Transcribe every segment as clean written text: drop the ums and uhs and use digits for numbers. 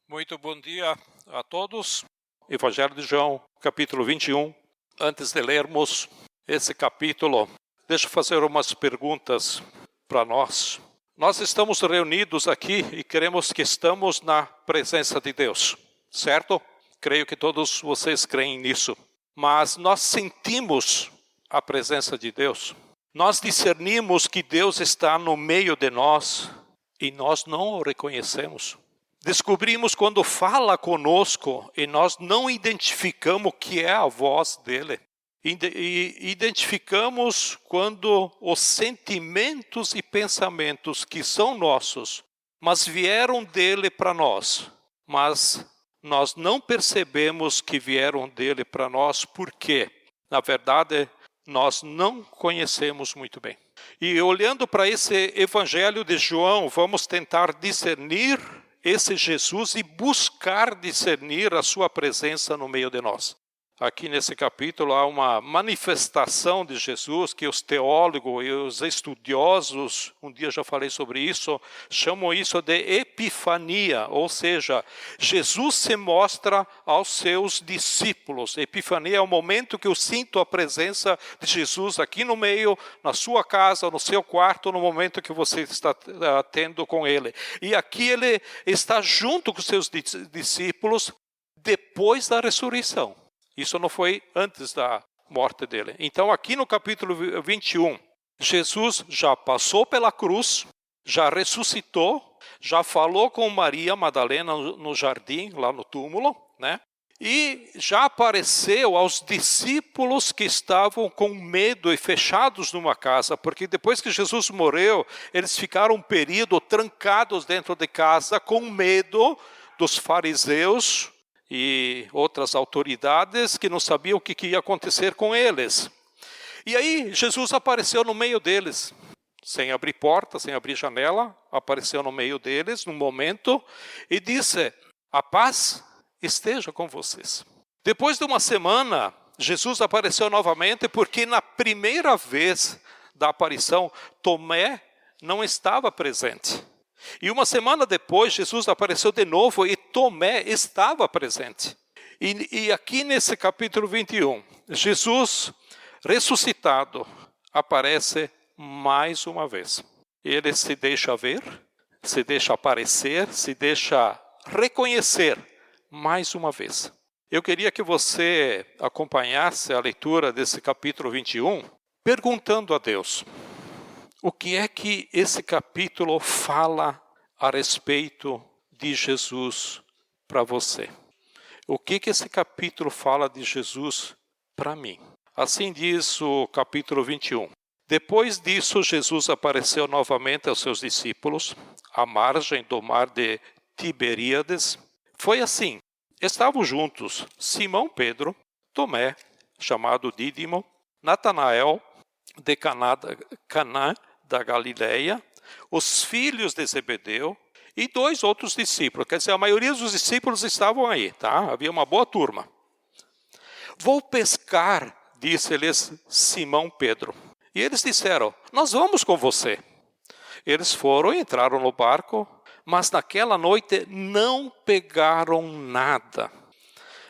Muito bom dia a todos. Evangelho de João, capítulo 21. Antes de lermos esse capítulo, deixa eu fazer umas perguntas para nós. Nós estamos reunidos aqui e queremos que estamos na presença de Deus, certo? Creio que todos vocês creem nisso. Mas nós sentimos a presença de Deus. Nós discernimos que Deus está no meio de nós e nós não o reconhecemos. Descobrimos quando fala conosco e nós não identificamos que é a voz dele. E identificamos quando os sentimentos e pensamentos que são nossos, mas vieram dele para nós. Mas nós não percebemos que vieram dele para nós porque, na verdade, nós não conhecemos muito bem. E olhando para esse Evangelho de João, vamos tentar discernir esse Jesus e buscar discernir a sua presença no meio de nós. Aqui nesse capítulo há uma manifestação de Jesus que os teólogos e os estudiosos, um dia já falei sobre isso, chamam isso de epifania, ou seja, Jesus se mostra aos seus discípulos. Epifania é o momento que eu sinto a presença de Jesus aqui no meio, na sua casa, no seu quarto, no momento que você está tendo com ele. E aqui ele está junto com os seus discípulos depois da ressurreição. Isso não foi antes da morte dele. Então, aqui no capítulo 21, Jesus já passou pela cruz, já ressuscitou, já falou com Maria Madalena no jardim, lá no túmulo, né? E já apareceu aos discípulos que estavam com medo e fechados numa casa, porque depois que Jesus morreu, eles ficaram um período trancados dentro de casa com medo dos fariseus e outras autoridades que não sabiam o que ia acontecer com eles. E aí Jesus apareceu no meio deles, sem abrir porta, sem abrir janela, apareceu no meio deles num momento e disse: a paz esteja com vocês. Depois de uma semana, Jesus apareceu novamente, porque na primeira vez da aparição, Tomé não estava presente. E uma semana depois, Jesus apareceu de novo e Tomé estava presente. E aqui nesse capítulo 21, Jesus ressuscitado aparece mais uma vez. Ele se deixa ver, se deixa aparecer, se deixa reconhecer mais uma vez. Eu queria que você acompanhasse a leitura desse capítulo 21, perguntando a Deus: o que é que esse capítulo fala a respeito de Jesus para você? O que esse capítulo fala de Jesus para mim? Assim diz o capítulo 21. Depois disso, Jesus apareceu novamente aos seus discípulos, à margem do mar de Tiberíades. Foi assim: estavam juntos Simão Pedro, Tomé, chamado Dídimo, Natanael, de Caná da Galileia, os filhos de Zebedeu e dois outros discípulos. Quer dizer, a maioria dos discípulos estavam aí, tá? Havia uma boa turma. Vou pescar, disse-lhes Simão Pedro. E eles disseram: nós vamos com você. Eles foram e entraram no barco, mas naquela noite não pegaram nada.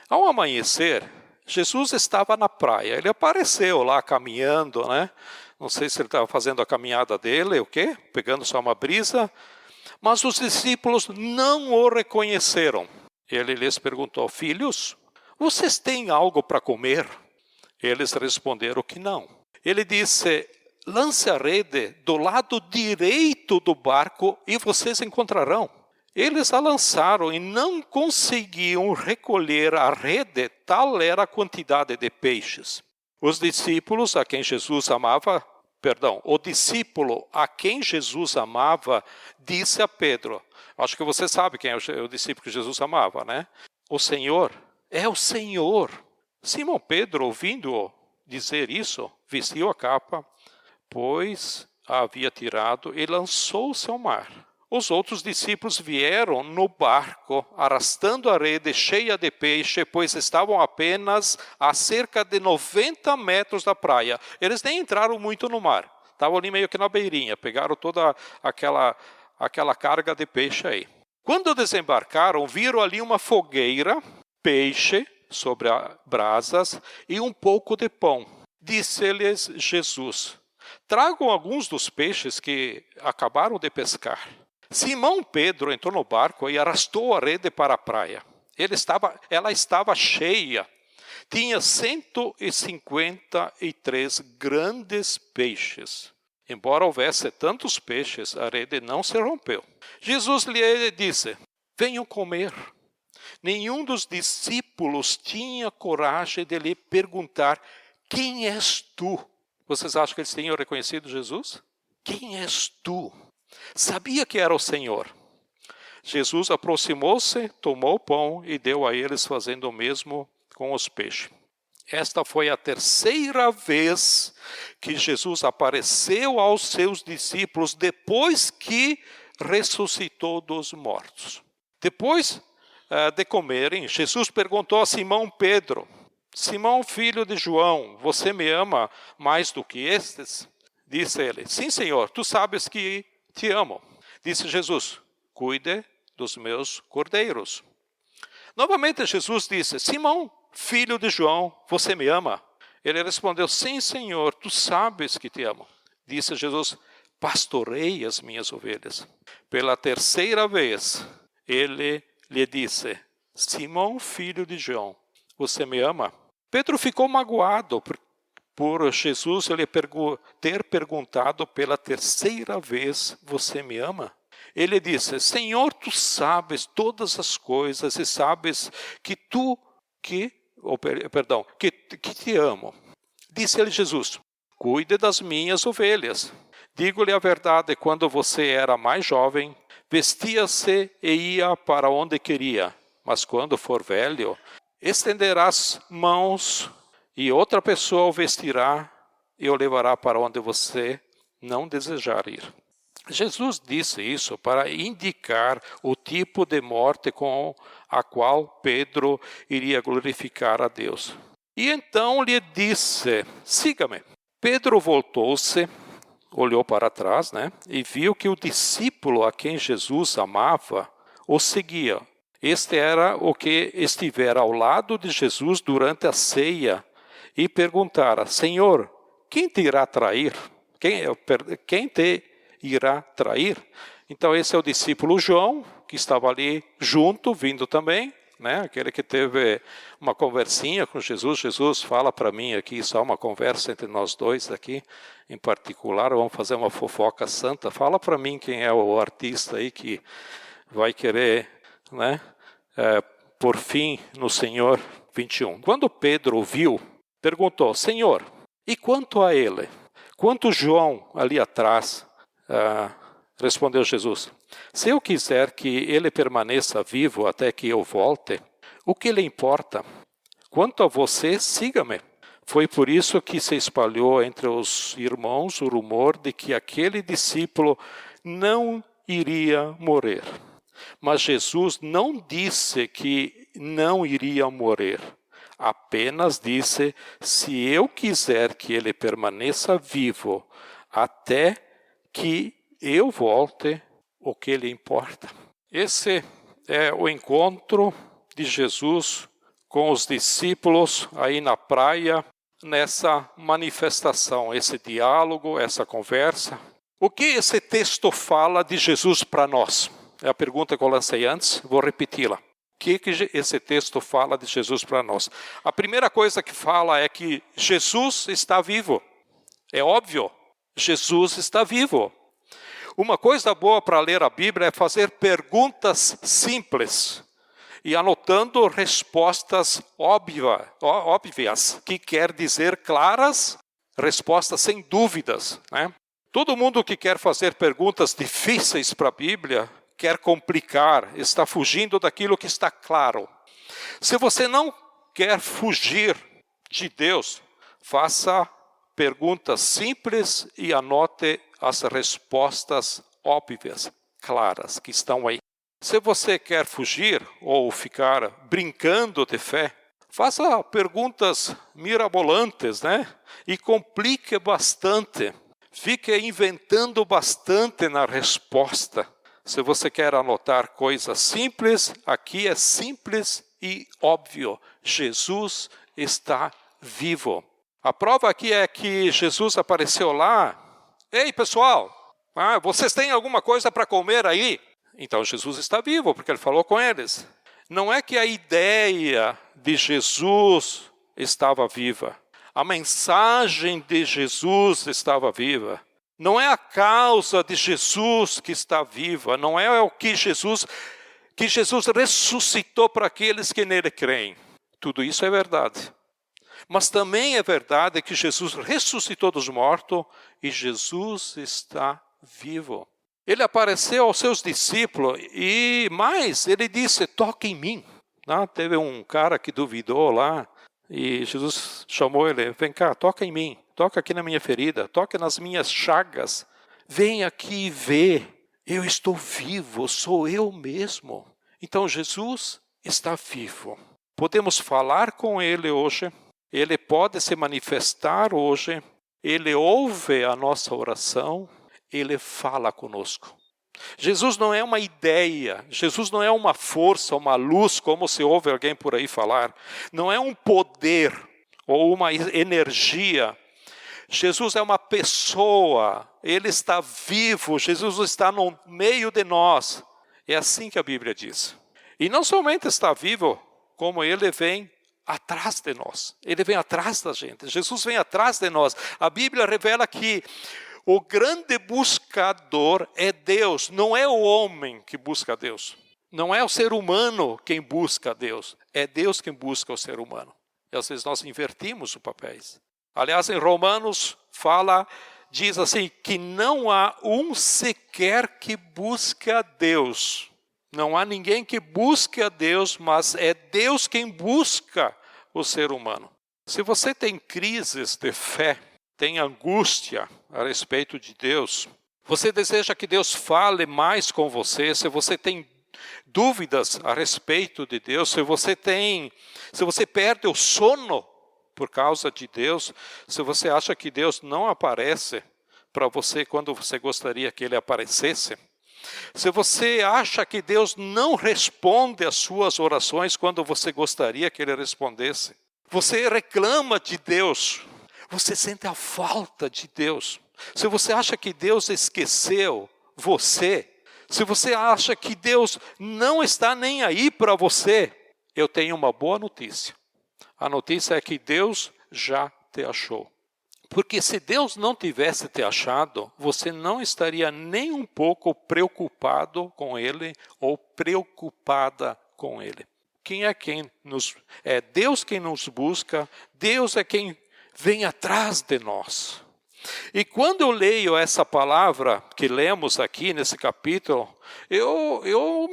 Ao amanhecer, Jesus estava na praia. Ele apareceu lá caminhando, né? Não sei se ele estava fazendo a caminhada dele, o quê? Pegando só uma brisa. Mas os discípulos não o reconheceram. Ele lhes perguntou: filhos, vocês têm algo para comer? Eles responderam que não. Ele disse: lance a rede do lado direito do barco e vocês encontrarão. Eles a lançaram e não conseguiam recolher a rede, tal era a quantidade de peixes. O discípulo a quem Jesus amava disse a Pedro, acho que você sabe quem é o discípulo que Jesus amava, né? O Senhor é o Senhor. Simão Pedro, ouvindo-o dizer isso, vestiu a capa, pois a havia tirado, e lançou-se ao mar. Os outros discípulos vieram no barco, arrastando a rede cheia de peixe, pois estavam apenas a cerca de 90 metros da praia. Eles nem entraram muito no mar, estavam ali meio que na beirinha, pegaram toda aquela carga de peixe aí. Quando desembarcaram, viram ali uma fogueira, peixe sobre as brasas e um pouco de pão. Disse-lhes Jesus: tragam alguns dos peixes que acabaram de pescar. Simão Pedro entrou no barco e arrastou a rede para a praia. Ela estava cheia. Tinha 153 grandes peixes. Embora houvesse tantos peixes, a rede não se rompeu. Jesus lhe disse: venham comer. Nenhum dos discípulos tinha coragem de lhe perguntar: quem és tu? Vocês acham que eles tinham reconhecido Jesus? Quem és tu? Sabia que era o Senhor. Jesus aproximou-se, tomou o pão e deu a eles, fazendo o mesmo com os peixes. Esta foi a terceira vez que Jesus apareceu aos seus discípulos depois que ressuscitou dos mortos. Depois de comerem, Jesus perguntou a Simão Pedro: Simão, filho de João, você me ama mais do que estes? Disse ele: sim, Senhor, tu sabes que te amo. Disse Jesus: cuide dos meus cordeiros. Novamente Jesus disse: Simão, filho de João, você me ama? Ele respondeu: sim, Senhor, tu sabes que te amo. Disse Jesus: pastorei as minhas ovelhas. Pela terceira vez, ele lhe disse: Simão, filho de João, você me ama? Pedro ficou magoado por Jesus ter perguntado pela terceira vez: você me ama? Ele disse: Senhor, tu sabes todas as coisas e sabes que te amo. Disse-lhe Jesus: cuide das minhas ovelhas. Digo-lhe a verdade, quando você era mais jovem, vestia-se e ia para onde queria. Mas quando for velho, estenderás mãos e outra pessoa o vestirá e o levará para onde você não desejar ir. Jesus disse isso para indicar o tipo de morte com a qual Pedro iria glorificar a Deus. E então lhe disse: siga-me. Pedro voltou-se, olhou para trás, e viu que o discípulo a quem Jesus amava o seguia. Este era o que estivera ao lado de Jesus durante a ceia e perguntara: Senhor, quem te irá trair? Quem te irá trair? Então esse é o discípulo João, que estava ali junto, vindo também, aquele que teve uma conversinha com Jesus. Jesus, fala para mim aqui, só uma conversa entre nós dois aqui, em particular, vamos fazer uma fofoca santa. Fala para mim quem é o artista aí que vai querer, por fim no Senhor 21. Quando Pedro ouviu, perguntou: Senhor, e quanto a ele? Quanto João ali atrás? Respondeu Jesus: se eu quiser que ele permaneça vivo até que eu volte, o que lhe importa? Quanto a você, siga-me. Foi por isso que se espalhou entre os irmãos o rumor de que aquele discípulo não iria morrer. Mas Jesus não disse que não iria morrer. Apenas disse: se eu quiser que ele permaneça vivo até que eu volte, o que lhe importa? Esse é o encontro de Jesus com os discípulos aí na praia, nessa manifestação, esse diálogo, essa conversa. O que esse texto fala de Jesus para nós? É a pergunta que eu lancei antes, vou repeti-la. O que esse texto fala de Jesus para nós? A primeira coisa que fala é que Jesus está vivo. É óbvio, Jesus está vivo. Uma coisa boa para ler a Bíblia é fazer perguntas simples e anotando respostas óbvias, que quer dizer claras, respostas sem dúvidas. Todo mundo que quer fazer perguntas difíceis para a Bíblia quer complicar, está fugindo daquilo que está claro. Se você não quer fugir de Deus, faça perguntas simples e anote as respostas óbvias, claras, que estão aí. Se você quer fugir ou ficar brincando de fé, faça perguntas mirabolantes, e complique bastante. Fique inventando bastante na resposta. Se você quer anotar coisas simples, aqui é simples e óbvio. Jesus está vivo. A prova aqui é que Jesus apareceu lá. Ei, pessoal, vocês têm alguma coisa para comer aí? Então Jesus está vivo, porque ele falou com eles. Não é que a ideia de Jesus estava viva. A mensagem de Jesus estava viva. Não é a causa de Jesus que está viva. Não é o que Jesus ressuscitou para aqueles que nele creem. Tudo isso é verdade. Mas também é verdade que Jesus ressuscitou dos mortos e Jesus está vivo. Ele apareceu aos seus discípulos e mais, ele disse, toque em mim. Teve um cara que duvidou lá e Jesus chamou ele, vem cá, toca em mim, toca aqui na minha ferida, toca nas minhas chagas. Vem aqui e vê, eu estou vivo, sou eu mesmo. Então Jesus está vivo. Podemos falar com ele hoje, ele pode se manifestar hoje, ele ouve a nossa oração, ele fala conosco. Jesus não é uma ideia, Jesus não é uma força, uma luz, como se ouve alguém por aí falar. Não é um poder ou uma energia. Jesus é uma pessoa, ele está vivo, Jesus está no meio de nós. É assim que a Bíblia diz. E não somente está vivo, como ele vem atrás de nós. Ele vem atrás da gente. Jesus vem atrás de nós. A Bíblia revela que o grande buscador é Deus, não é o homem que busca Deus. Não é o ser humano quem busca Deus, é Deus quem busca o ser humano. E às vezes nós invertimos os papéis. Aliás, em Romanos diz assim, que não há um sequer que busque a Deus. Não há ninguém que busque a Deus, mas é Deus quem busca o ser humano. Se você tem crises de fé, tem angústia a respeito de Deus, você deseja que Deus fale mais com você, se você tem dúvidas a respeito de Deus, se você perde o sono por causa de Deus, se você acha que Deus não aparece para você quando você gostaria que ele aparecesse, se você acha que Deus não responde às suas orações quando você gostaria que ele respondesse, você reclama de Deus, você sente a falta de Deus. Se você acha que Deus esqueceu você, se você acha que Deus não está nem aí para você, eu tenho uma boa notícia. A notícia é que Deus já te achou. Porque se Deus não tivesse te achado, você não estaria nem um pouco preocupado com Ele ou preocupada com Ele. É Deus quem nos busca, Deus é quem vem atrás de nós. E quando eu leio essa palavra que lemos aqui nesse capítulo, eu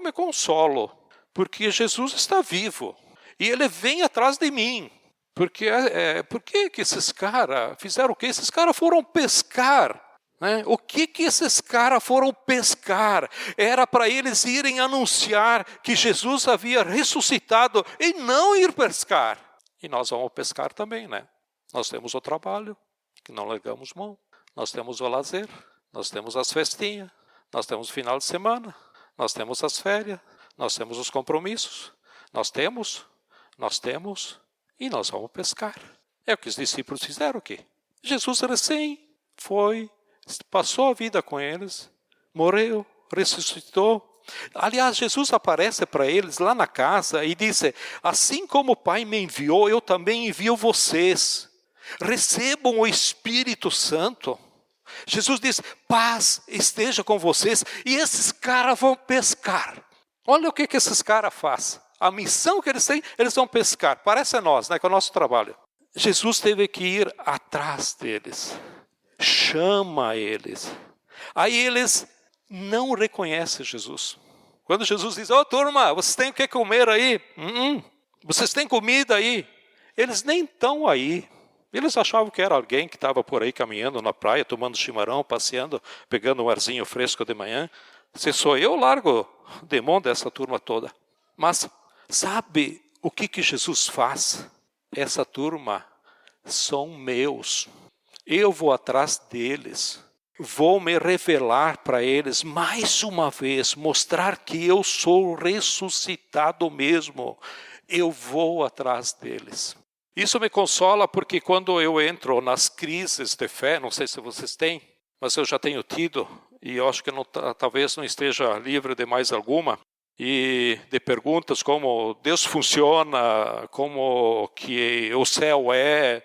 me consolo, porque Jesus está vivo e Ele vem atrás de mim. Por que esses caras fizeram o quê? Esses caras foram pescar. Né? O que esses caras foram pescar? Era para eles irem anunciar que Jesus havia ressuscitado e não ir pescar. E nós vamos pescar também, né? Nós temos o trabalho, que não largamos mão. Nós temos o lazer, nós temos as festinhas, nós temos o final de semana, nós temos as férias, nós temos os compromissos. Nós temos e nós vamos pescar. É o que os discípulos fizeram aqui. Jesus passou a vida com eles, morreu, ressuscitou. Aliás, Jesus aparece para eles lá na casa e disse, assim como o Pai me enviou, eu também envio vocês. Recebam o Espírito Santo. Jesus diz, paz esteja com vocês. E esses caras vão pescar. Olha o que esses caras fazem. A missão que eles têm, eles vão pescar. Parece a nós, né, que é o nosso trabalho. Jesus teve que ir atrás deles. Chama eles. Aí eles não reconhecem Jesus. Quando Jesus diz, turma, vocês têm o que comer aí? Vocês têm comida aí? Eles nem estão aí. Eles achavam que era alguém que estava por aí caminhando na praia, tomando chimarrão, passeando, pegando um arzinho fresco de manhã. Se sou eu, largo de mão dessa turma toda. Mas sabe o que Jesus faz? Essa turma são meus. Eu vou atrás deles. vou me revelar para eles mais uma vez, mostrar que eu sou ressuscitado mesmo. Eu vou atrás deles. Isso me consola porque quando eu entro nas crises de fé, não sei se vocês têm, mas eu já tenho tido, e eu acho que talvez não esteja livre de mais alguma, e de perguntas como Deus funciona, como que o céu é.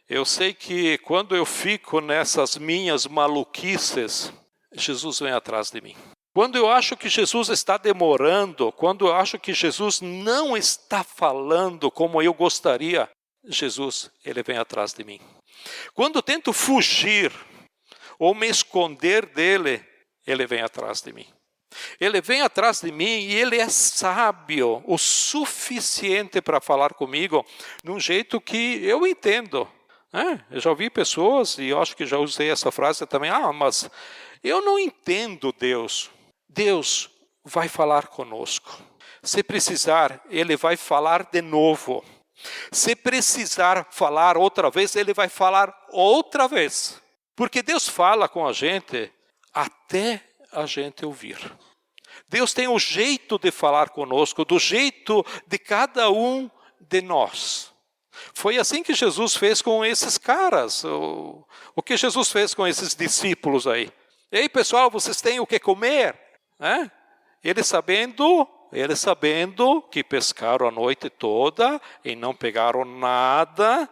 Eu sei que quando eu fico nessas minhas maluquices, Jesus vem atrás de mim. Quando eu acho que Jesus está demorando, quando eu acho que Jesus não está falando como eu gostaria, Jesus, ele vem atrás de mim. Quando eu tento fugir ou me esconder dele, ele vem atrás de mim. Ele vem atrás de mim e ele é sábio o suficiente para falar comigo de um jeito que eu entendo. Eu já ouvi pessoas, e eu acho que já usei essa frase também, mas eu não entendo Deus. Deus vai falar conosco. Se precisar, ele vai falar de novo. Se precisar falar outra vez, ele vai falar outra vez. Porque Deus fala com a gente até a gente ouvir. Deus tem o jeito de falar conosco, do jeito de cada um de nós. Foi assim que Jesus fez com esses caras. O que Jesus fez com esses discípulos aí? Ei, pessoal, vocês têm o que comer? Eles sabendo que pescaram a noite toda e não pegaram nada,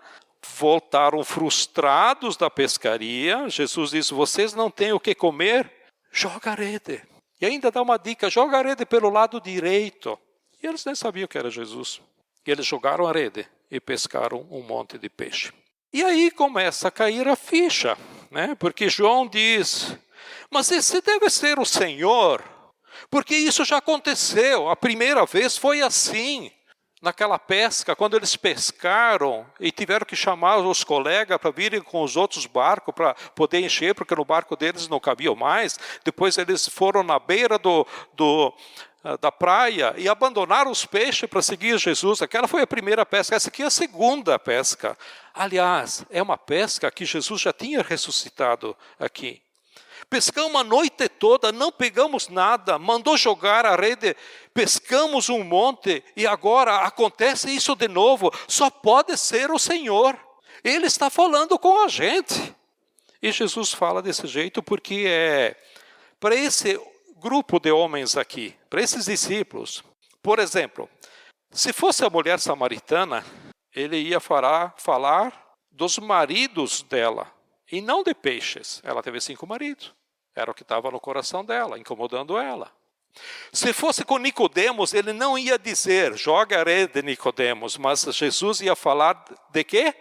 voltaram frustrados da pescaria. Jesus disse, vocês não têm o que comer? Joga a rede. E ainda dá uma dica, joga a rede pelo lado direito. E eles nem sabiam que era Jesus. E eles jogaram a rede e pescaram um monte de peixe. E aí começa a cair a ficha, porque João diz, mas esse deve ser o Senhor, porque isso já aconteceu, a primeira vez foi assim, naquela pesca, quando eles pescaram e tiveram que chamar os colegas para virem com os outros barcos para poder encher, porque no barco deles não cabia mais. Depois eles foram na beira da praia e abandonaram os peixes para seguir Jesus. Aquela foi a primeira pesca, essa aqui é a segunda pesca. Aliás, é uma pesca que Jesus já tinha ressuscitado aqui. Pescamos a noite toda, não pegamos nada, mandou jogar a rede, pescamos um monte e agora acontece isso de novo. Só pode ser o Senhor. Ele está falando com a gente. E Jesus fala desse jeito porque para esse grupo de homens aqui, para esses discípulos, por exemplo, se fosse a mulher samaritana, ele ia falar dos maridos dela e não de peixes. Ela teve 5 maridos. Era o que estava no coração dela, incomodando ela. Se fosse com Nicodemos, ele não ia dizer, joga a rede, Nicodemos, mas Jesus ia falar de quê?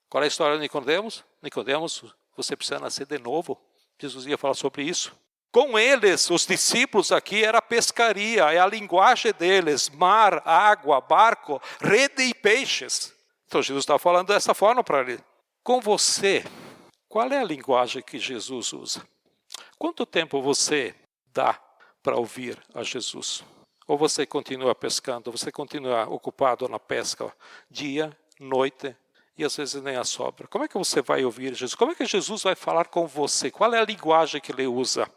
Qual é a história de Nicodemos? Nicodemos, você precisa nascer de novo. Jesus ia falar sobre isso. Com eles, os discípulos aqui, era pescaria, é a linguagem deles, mar, água, barco, rede e peixes. Então Jesus está falando dessa forma para ele. Com você, qual é a linguagem que Jesus usa? Quanto tempo você dá para ouvir a Jesus? Ou você continua pescando, você continua ocupado na pesca dia, noite, e às vezes nem a sobra. Como é que você vai ouvir Jesus? Como é que Jesus vai falar com você? Qual é a linguagem que ele usa?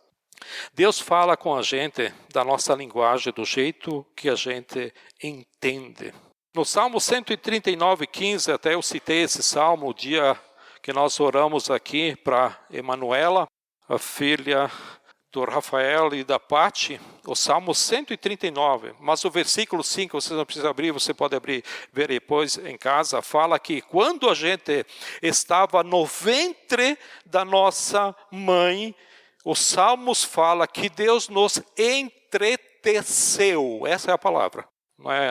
Deus fala com a gente da nossa linguagem, do jeito que a gente entende. No Salmo 139:15, até eu citei esse salmo o dia que nós oramos aqui para Emanuela, a filha do Rafael e da Pati, o Salmo 139, mas o versículo 5, você não precisa abrir, você pode abrir, ver depois em casa, fala que quando a gente estava no ventre da nossa mãe, os Salmos fala que Deus nos entreteceu, essa é a palavra,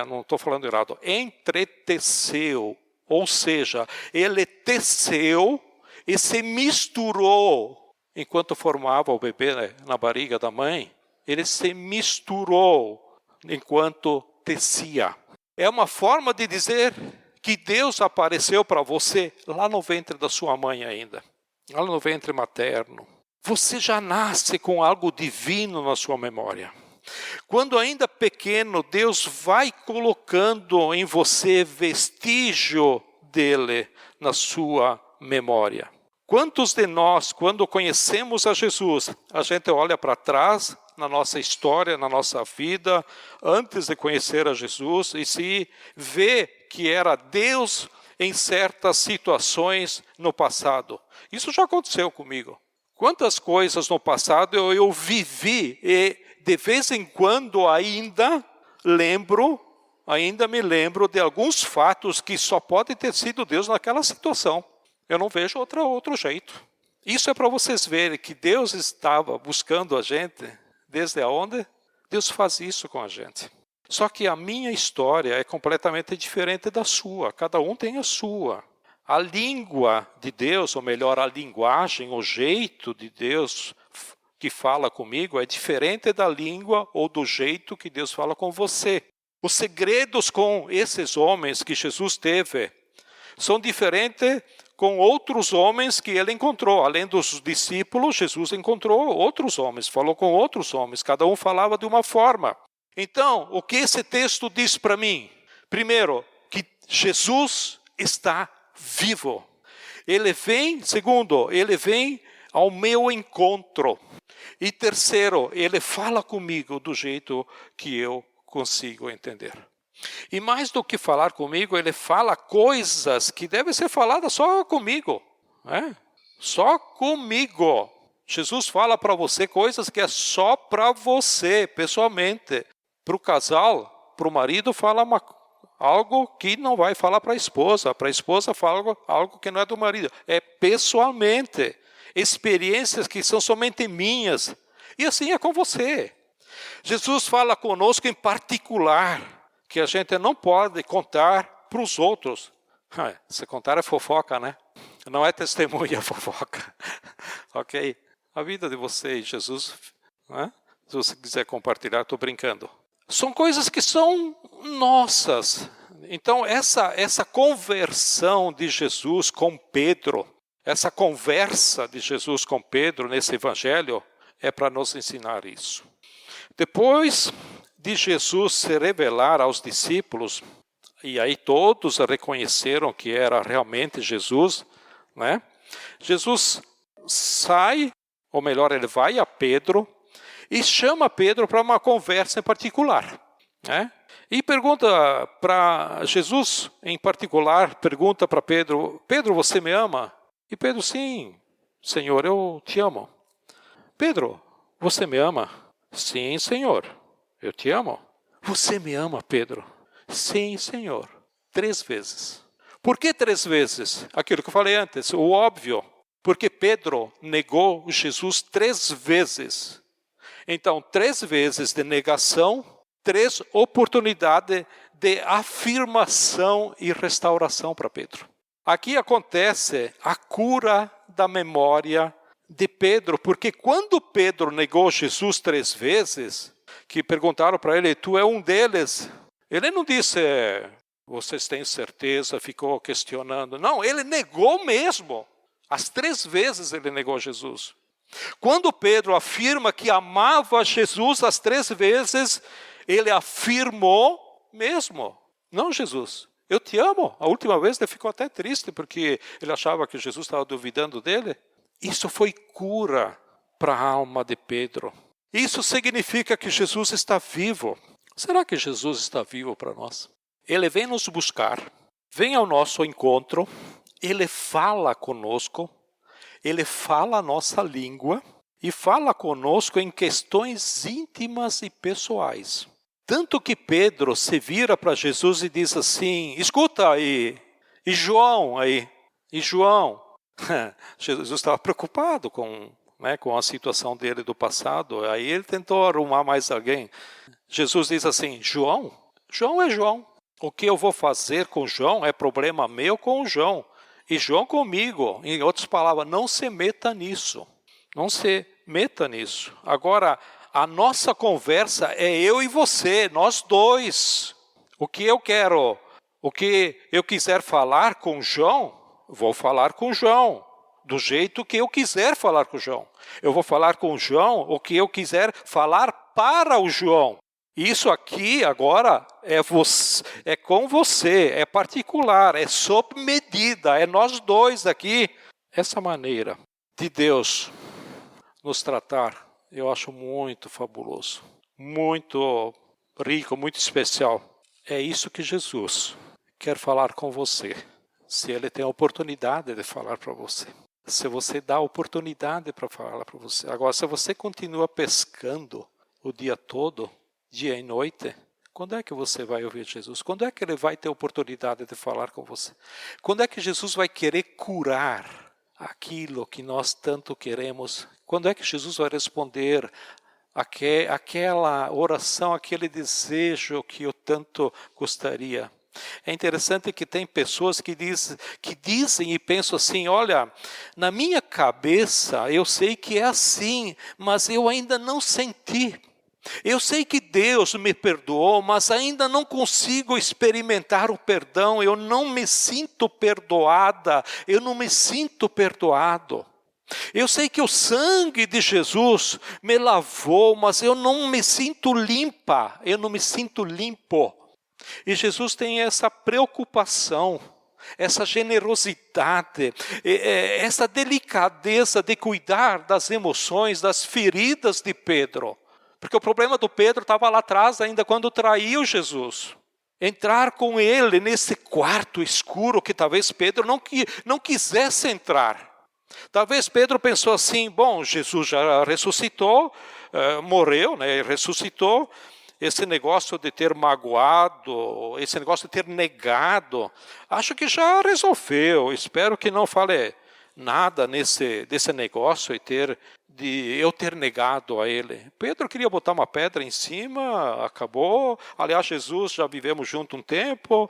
não estou falando errado, entreteceu, ou seja, ele teceu e se misturou. Enquanto formava o bebê na barriga da mãe, ele se misturou enquanto tecia. É uma forma de dizer que Deus apareceu para você lá no ventre da sua mãe ainda, lá no ventre materno. Você já nasce com algo divino na sua memória. Quando ainda pequeno, Deus vai colocando em você vestígio dele na sua memória. Quantos de nós, quando conhecemos a Jesus, a gente olha para trás na nossa história, na nossa vida, antes de conhecer a Jesus, e se vê que era Deus em certas situações no passado? Isso já aconteceu comigo. Quantas coisas no passado eu vivi e de vez em quando ainda me lembro de alguns fatos que só pode ter sido Deus naquela situação. Eu não vejo outro jeito. Isso é para vocês verem que Deus estava buscando a gente desde onde? Deus faz isso com a gente. Só que a minha história é completamente diferente da sua. Cada um tem a sua. A língua de Deus, ou melhor, a linguagem, o jeito de Deus que fala comigo é diferente da língua ou do jeito que Deus fala com você. Os segredos com esses homens que Jesus teve são diferentes com outros homens que ele encontrou. Além dos discípulos, Jesus encontrou outros homens, falou com outros homens, cada um falava de uma forma. Então, o que esse texto diz para mim? Primeiro, que Jesus está vivo. Segundo, ele vem ao meu encontro. E terceiro, ele fala comigo do jeito que eu consigo entender. E mais do que falar comigo, ele fala coisas que devem ser faladas só comigo. Só comigo. Jesus fala para você coisas que é só para você, pessoalmente. Para o casal, para o marido, fala algo que não vai falar para a esposa. Para a esposa, fala algo que não é do marido. É pessoalmente. Experiências que são somente minhas. E assim é com você. Jesus fala conosco em particular, que a gente não pode contar para os outros. Se contar é fofoca, né? Não é testemunha, é fofoca. Ok? A vida de vocês, Jesus, né? Se você quiser compartilhar, estou brincando. São coisas que são nossas. Então, essa conversão de Jesus com Pedro, essa conversa de Jesus com Pedro nesse evangelho, é para nos ensinar isso. Depois de Jesus se revelar aos discípulos, e aí todos reconheceram que era realmente Jesus, né? Jesus sai, ou melhor, ele vai a Pedro e chama Pedro para uma conversa em particular, né? E pergunta para Jesus, em particular, pergunta para Pedro: Pedro, você me ama? E Pedro: sim, Senhor, eu te amo. Pedro, você me ama? Sim, Senhor. Eu te amo. Você me ama, Pedro? Sim, Senhor. 3 vezes. Por que 3 vezes? Aquilo que eu falei antes, o óbvio. Porque Pedro negou Jesus 3 vezes. Então, 3 vezes de negação, 3 oportunidades de afirmação e restauração para Pedro. Aqui acontece a cura da memória de Pedro, porque quando Pedro negou Jesus 3 vezes, que perguntaram para ele: tu é um deles? Ele não disse: vocês têm certeza? Ficou questionando. Não, ele negou mesmo. As 3 vezes ele negou Jesus. Quando Pedro afirma que amava Jesus as 3 vezes, ele afirmou mesmo: não, Jesus, eu te amo. A última vez ele ficou até triste, porque ele achava que Jesus estava duvidando dele. Isso foi cura para a alma de Pedro. Isso significa que Jesus está vivo. Será que Jesus está vivo para nós? Ele vem nos buscar, vem ao nosso encontro, ele fala conosco, ele fala a nossa língua e fala conosco em questões íntimas e pessoais. Tanto que Pedro se vira para Jesus e diz assim: escuta aí, e João aí, e João. Jesus estava preocupado com a situação dele do passado. Aí ele tentou arrumar mais alguém. Jesus diz assim: João é João. O que eu vou fazer com João é problema meu com o João. E João comigo. Em outras palavras, não se meta nisso. Não se meta nisso. Agora, a nossa conversa é eu e você, nós dois. O que eu quiser falar com João, vou falar com João, do jeito que eu quiser falar com João. Eu vou falar com João o que eu quiser falar para o João. Isso aqui agora é com você, é particular, é sob medida, é nós dois aqui. Essa maneira de Deus nos tratar, eu acho muito fabuloso, muito rico, muito especial. É isso que Jesus quer falar com você, se Ele tem a oportunidade de falar para você. Se você dá a oportunidade para falar para você. Agora, se você continua pescando o dia todo, dia e noite, quando é que você vai ouvir Jesus? Quando é que Ele vai ter a oportunidade de falar com você? Quando é que Jesus vai querer curar aquilo que nós tanto queremos? Quando é que Jesus vai responder aquela oração, aquele desejo que eu tanto gostaria? É interessante que tem pessoas que dizem e pensam assim, olha, na minha cabeça eu sei que é assim, mas eu ainda não senti. Eu sei que Deus me perdoou, mas ainda não consigo experimentar o perdão, eu não me sinto perdoada, eu não me sinto perdoado. Eu sei que o sangue de Jesus me lavou, mas eu não me sinto limpa, eu não me sinto limpo. E Jesus tem essa preocupação, essa generosidade, essa delicadeza de cuidar das emoções, das feridas de Pedro. Porque o problema do Pedro estava lá atrás, ainda quando traiu Jesus. Entrar com ele nesse quarto escuro que talvez Pedro não quisesse entrar. Talvez Pedro pensou assim, bom, Jesus já ressuscitou, morreu, né, ressuscitou. Esse negócio de ter magoado, esse negócio de ter negado, acho que já resolveu. Espero que não fale nada desse negócio de eu ter negado a ele. Pedro queria botar uma pedra em cima, acabou. Aliás, Jesus já vivemos junto um tempo,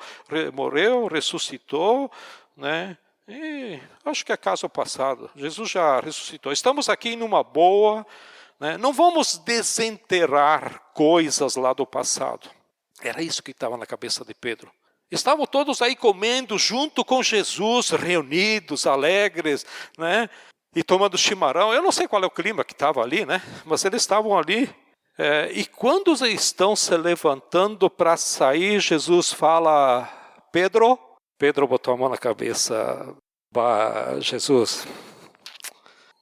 morreu, ressuscitou, né? E acho que é caso passado. Jesus já ressuscitou. Estamos aqui numa boa. Não vamos desenterrar coisas lá do passado. Era isso que estava na cabeça de Pedro. Estavam todos aí comendo junto com Jesus, reunidos, alegres, né? E tomando chimarrão. Eu não sei qual é o clima que estava ali, né? Mas eles estavam ali. E quando estão se levantando para sair, Jesus fala, Pedro botou a mão na cabeça. Jesus,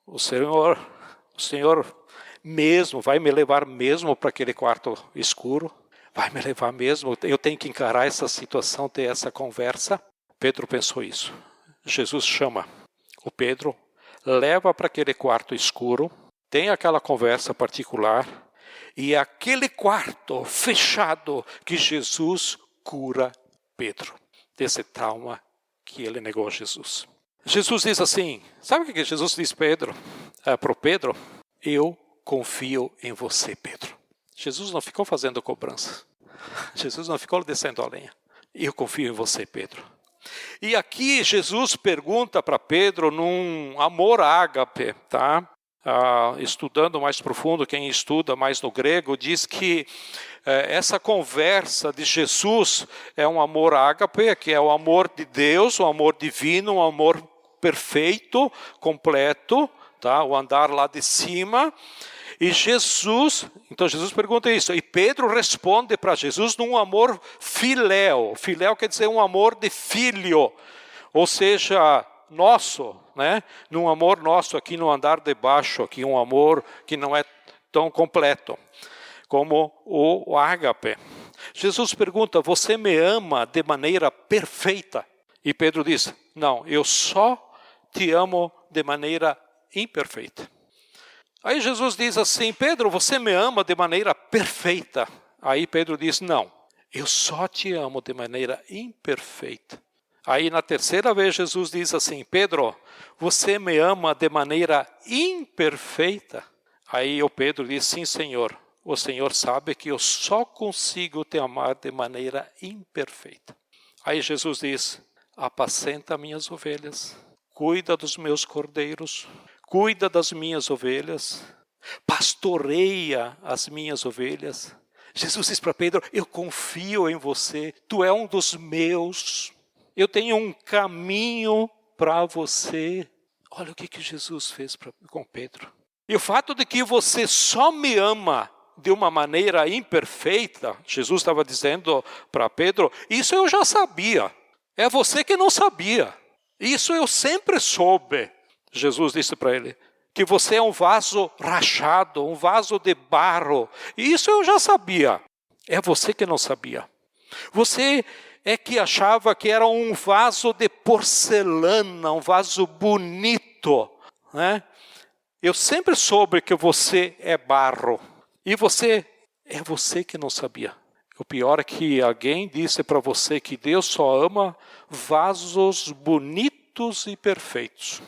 o Senhor mesmo, vai me levar mesmo para aquele quarto escuro? Vai me levar mesmo? Eu tenho que encarar essa situação, ter essa conversa? Pedro pensou isso. Jesus chama o Pedro, leva para aquele quarto escuro, tem aquela conversa particular, e é aquele quarto fechado que Jesus cura Pedro desse trauma que ele negou Jesus. Jesus diz assim, sabe o que Jesus diz para o Pedro? Eu confio em você, Pedro. Jesus não ficou fazendo cobrança. Jesus não ficou descendo a lenha. Eu confio em você, Pedro. E aqui Jesus pergunta para Pedro num amor ágape, tá? Estudando mais profundo, quem estuda mais no grego, diz que essa conversa de Jesus é um amor ágape, que é o amor de Deus, o amor divino, um amor perfeito, completo, tá? O andar lá de cima. E então Jesus pergunta isso, e Pedro responde para Jesus num amor filéu. Filéu quer dizer um amor de filho, ou seja, nosso, né? Num amor nosso aqui no andar de baixo, aqui um amor que não é tão completo como o ágape. Jesus pergunta, você me ama de maneira perfeita? E Pedro diz, não, eu só te amo de maneira imperfeita. Aí Jesus diz assim, Pedro, você me ama de maneira perfeita. Aí Pedro diz, não, eu só te amo de maneira imperfeita. Aí na terceira vez Jesus diz assim, Pedro, você me ama de maneira imperfeita? Aí o Pedro diz, sim, Senhor, o Senhor sabe que eu só consigo te amar de maneira imperfeita. Aí Jesus diz, apacenta minhas ovelhas, cuida dos meus cordeiros, cuida das minhas ovelhas, pastoreia as minhas ovelhas. Jesus diz para Pedro, eu confio em você, tu é um dos meus, eu tenho um caminho para você. Olha o que Jesus fez com Pedro. E o fato de que você só me ama de uma maneira imperfeita, Jesus estava dizendo para Pedro, isso eu já sabia, é você que não sabia, isso eu sempre soube. Jesus disse para ele que você é um vaso rachado, um vaso de barro. E isso eu já sabia. É você que não sabia. Você é que achava que era um vaso de porcelana, um vaso bonito, né? Eu sempre soube que você é barro. E é você que não sabia. O pior é que alguém disse para você que Deus só ama vasos bonitos e perfeitos.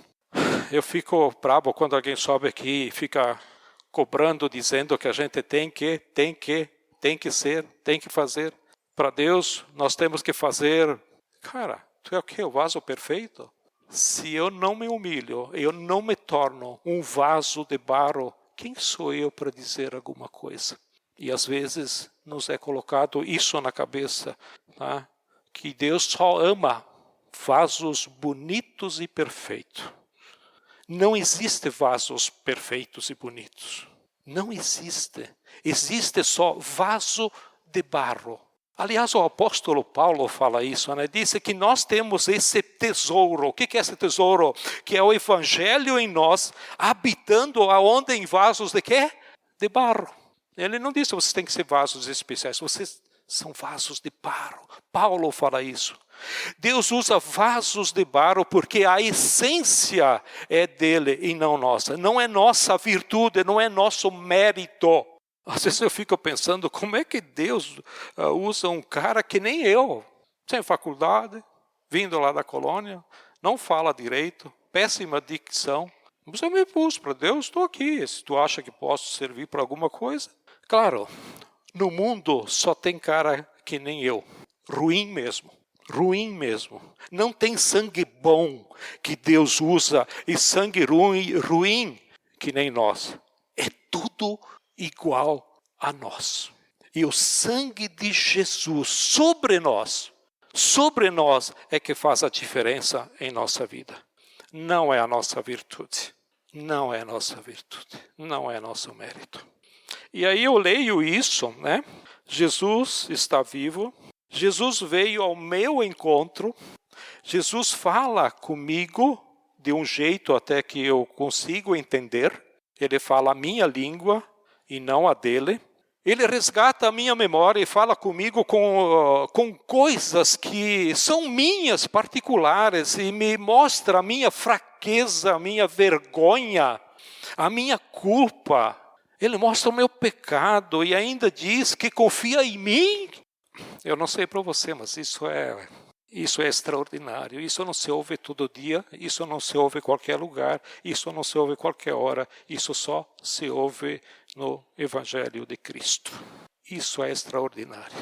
Eu fico bravo quando alguém sobe aqui e fica cobrando, dizendo que a gente tem que ser, tem que fazer. Para Deus, nós temos que fazer. Cara, tu é o quê? O vaso perfeito? Se eu não me humilho, eu não me torno um vaso de barro, quem sou eu para dizer alguma coisa? E às vezes nos é colocado isso na cabeça, tá? Que Deus só ama vasos bonitos e perfeitos. Não existe vasos perfeitos e bonitos. Não existe. Existe só vaso de barro. Aliás, o apóstolo Paulo fala isso, né? Diz que nós temos esse tesouro. O que é esse tesouro? Que é o evangelho em nós, habitando aonde? Em vasos de quê? De barro. Ele não disse que vocês têm que ser vasos especiais, vocês são vasos de barro. Paulo fala isso. Deus usa vasos de barro porque a essência é dele e não nossa. Não é nossa virtude, não é nosso mérito. Às vezes eu fico pensando, como é que Deus usa um cara que nem eu, sem faculdade, vindo lá da colônia, não fala direito, péssima dicção. Mas eu me pus para Deus, estou aqui. Se tu acha que posso servir para alguma coisa. Claro, no mundo só tem cara que nem eu, ruim mesmo. Ruim mesmo. Não tem sangue bom que Deus usa e sangue ruim que nem nós. É tudo igual a nós. E o sangue de Jesus sobre nós é que faz a diferença em nossa vida. Não é a nossa virtude. Não é a nossa virtude. Não é nosso mérito. E aí eu leio isso, né? Jesus está vivo. Jesus veio ao meu encontro. Jesus fala comigo de um jeito até que eu consigo entender. Ele fala a minha língua e não a dele. Ele resgata a minha memória e fala comigo com coisas que são minhas particulares e me mostra a minha fraqueza, a minha vergonha, a minha culpa. Ele mostra o meu pecado e ainda diz que confia em mim. Eu não sei para você, mas isso é extraordinário. Isso não se ouve todo dia, isso não se ouve em qualquer lugar, isso não se ouve em qualquer hora, isso só se ouve no Evangelho de Cristo. Isso é extraordinário.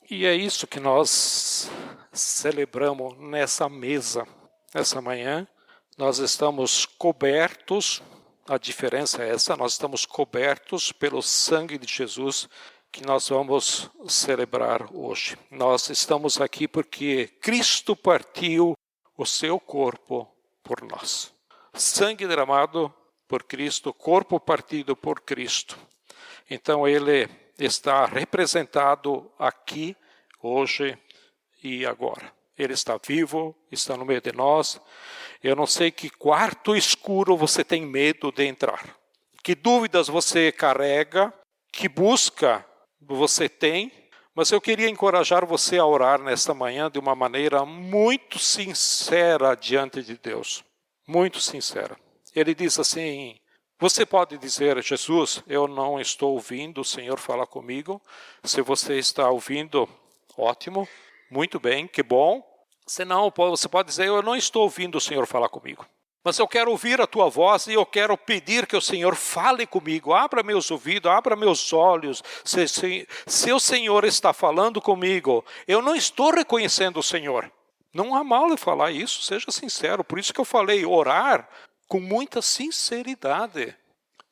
E é isso que nós celebramos nessa mesa. Essa manhã nós estamos cobertos, a diferença é essa, nós estamos cobertos pelo sangue de Jesus, que nós vamos celebrar hoje. Nós estamos aqui porque Cristo partiu o seu corpo por nós. Sangue derramado por Cristo, corpo partido por Cristo. Então ele está representado aqui, hoje e agora. Ele está vivo, está no meio de nós. Eu não sei que quarto escuro você tem medo de entrar. Que dúvidas você carrega, que busca você tem, mas eu queria encorajar você a orar nesta manhã de uma maneira muito sincera diante de Deus. Muito sincera. Ele diz assim, você pode dizer, Jesus, eu não estou ouvindo o Senhor falar comigo. Se você está ouvindo, ótimo, muito bem, que bom. Se não, você pode dizer, eu não estou ouvindo o Senhor falar comigo. Mas eu quero ouvir a tua voz e eu quero pedir que o Senhor fale comigo. Abra meus ouvidos, abra meus olhos. Se o Senhor está falando comigo, eu não estou reconhecendo o Senhor. Não há mal em falar isso, seja sincero. Por isso que eu falei, orar com muita sinceridade.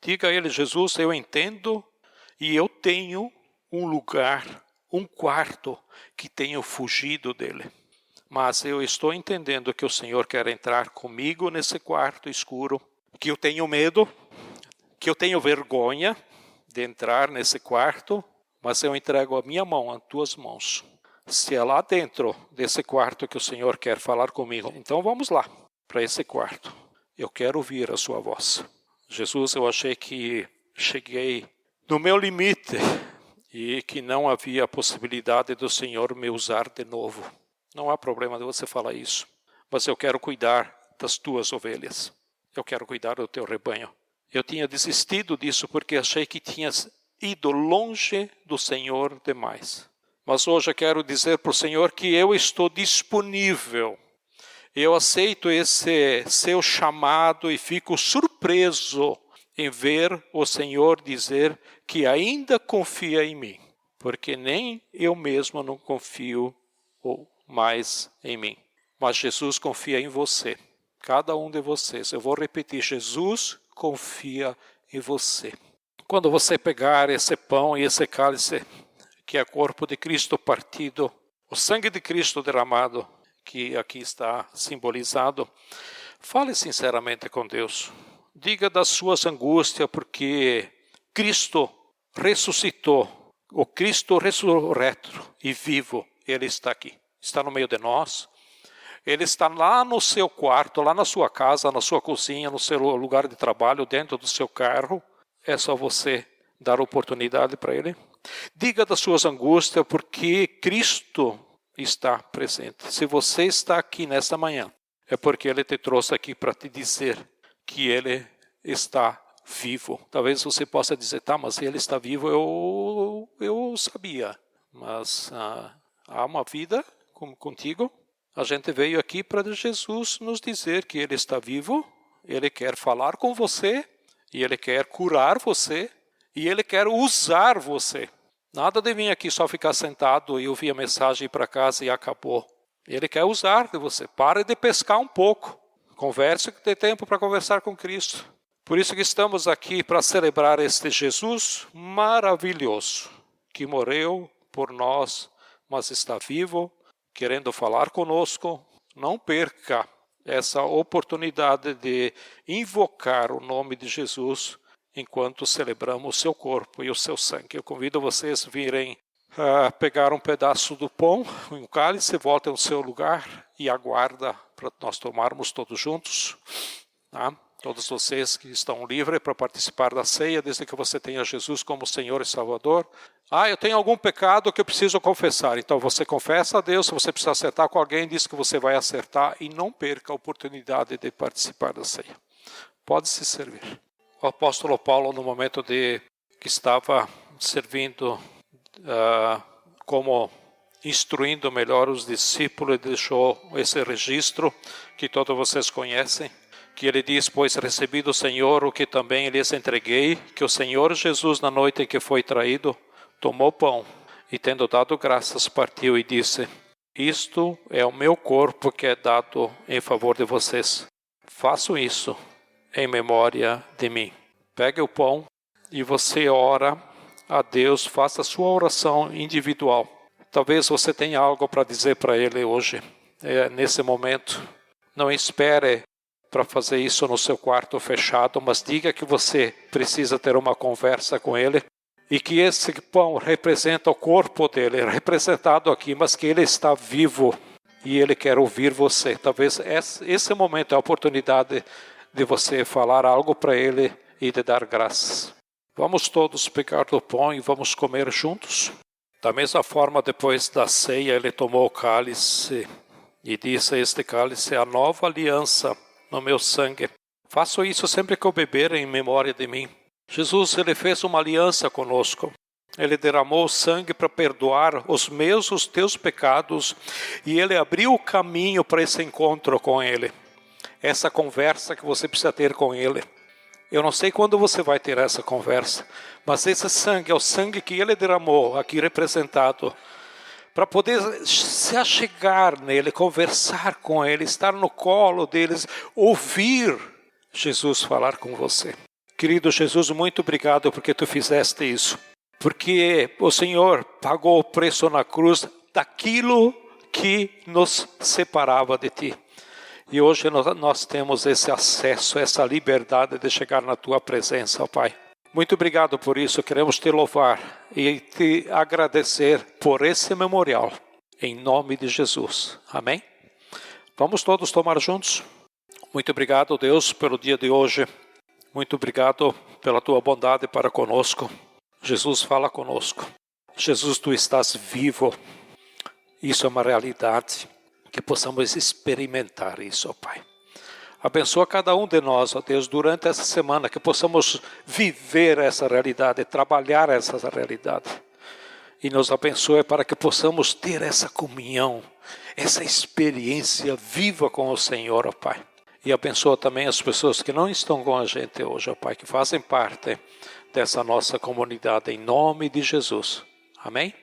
Diga a ele, Jesus, eu entendo e eu tenho um lugar, um quarto que tenho fugido dele. Mas eu estou entendendo que o Senhor quer entrar comigo nesse quarto escuro, que eu tenho medo, que eu tenho vergonha de entrar nesse quarto, mas eu entrego a minha mão, as tuas mãos. Se é lá dentro desse quarto que o Senhor quer falar comigo, então vamos lá, para esse quarto. Eu quero ouvir a sua voz. Jesus, eu achei que cheguei no meu limite e que não havia possibilidade do Senhor me usar de novo. Não há problema de você falar isso, mas eu quero cuidar das tuas ovelhas. Eu quero cuidar do teu rebanho. Eu tinha desistido disso porque achei que tinhas ido longe do Senhor demais. Mas hoje eu quero dizer para o Senhor que eu estou disponível. Eu aceito esse seu chamado e fico surpreso em ver o Senhor dizer que ainda confia em mim. Porque nem eu mesmo não confio mais em mim. Mas Jesus confia em você. Cada um de vocês. Eu vou repetir. Jesus confia em você. Quando você pegar esse pão e esse cálice, que é o corpo de Cristo partido, o sangue de Cristo derramado, que aqui está simbolizado, fale sinceramente com Deus. Diga das suas angústias, porque Cristo ressuscitou. O Cristo ressurreto e vivo, Ele está aqui. Está no meio de nós. Ele está lá no seu quarto, lá na sua casa, na sua cozinha, no seu lugar de trabalho, dentro do seu carro. É só você dar oportunidade para Ele. Diga das suas angústias, porque Cristo está presente. Se você está aqui nesta manhã, é porque Ele te trouxe aqui para te dizer que Ele está vivo. Talvez você possa dizer, tá, mas Ele está vivo, eu sabia. Mas há uma vida contigo. A gente veio aqui para Jesus nos dizer que Ele está vivo, Ele quer falar com você, e Ele quer curar você, e Ele quer usar você. Nada de vir aqui só ficar sentado e ouvir a mensagem para casa e acabou. Ele quer usar de você. Pare de pescar um pouco. Converse, dê tempo para conversar com Cristo. Por isso que estamos aqui para celebrar este Jesus maravilhoso, que morreu por nós, mas está vivo, querendo falar conosco. Não perca essa oportunidade de invocar o nome de Jesus enquanto celebramos o seu corpo e o seu sangue. Eu convido vocês a virem pegar um pedaço do pão, um cálice, voltem ao seu lugar e aguarda para nós tomarmos todos juntos. Tá? Todos vocês que estão livres para participar da ceia, desde que você tenha Jesus como Senhor e Salvador. Eu tenho algum pecado que eu preciso confessar. Então você confessa a Deus. Se você precisa acertar com alguém, diz que você vai acertar e não perca a oportunidade de participar da ceia. Pode se servir. O apóstolo Paulo, no momento que estava servindo, como instruindo melhor os discípulos, deixou esse registro que todos vocês conhecem, que ele diz, pois recebi do Senhor o que também lhes entreguei, que o Senhor Jesus, na noite em que foi traído, tomou pão e, tendo dado graças, partiu e disse, isto é o meu corpo que é dado em favor de vocês. Façam isso em memória de mim. Pegue o pão e você ora a Deus, faça a sua oração individual. Talvez você tenha algo para dizer para Ele hoje, nesse momento. Não espere para fazer isso no seu quarto fechado, mas diga que você precisa ter uma conversa com Ele e que esse pão representa o corpo dele, representado aqui, mas que Ele está vivo e Ele quer ouvir você. Talvez esse momento é a oportunidade de você falar algo para Ele e de dar graças. Vamos todos pegar do pão e vamos comer juntos? Da mesma forma, depois da ceia, Ele tomou o cálice e disse, este cálice é a nova aliança no meu sangue. Faço isso sempre que eu beber em memória de mim. Jesus, Ele fez uma aliança conosco. Ele derramou sangue para perdoar os meus, os teus pecados, e Ele abriu o caminho para esse encontro com Ele. Essa conversa que você precisa ter com Ele. Eu não sei quando você vai ter essa conversa, mas esse sangue é o sangue que Ele derramou, aqui representado, para poder se achegar nele, conversar com Ele, estar no colo deles, ouvir Jesus falar com você. Querido Jesus, muito obrigado porque Tu fizeste isso. Porque o Senhor pagou o preço na cruz daquilo que nos separava de Ti. E hoje nós temos esse acesso, essa liberdade de chegar na Tua presença, ó Pai. Muito obrigado por isso, queremos Te louvar e Te agradecer por esse memorial, em nome de Jesus. Amém? Vamos todos tomar juntos? Muito obrigado, Deus, pelo dia de hoje. Muito obrigado pela tua bondade para conosco. Jesus, fala conosco. Jesus, tu estás vivo. Isso é uma realidade. Que possamos experimentar isso, ó Pai. Abençoa cada um de nós, ó Deus, durante essa semana. Que possamos viver essa realidade, trabalhar essa realidade. E nos abençoe para que possamos ter essa comunhão, essa experiência viva com o Senhor, ó Pai. E abençoa também as pessoas que não estão com a gente hoje, ó Pai, que fazem parte dessa nossa comunidade, em nome de Jesus. Amém?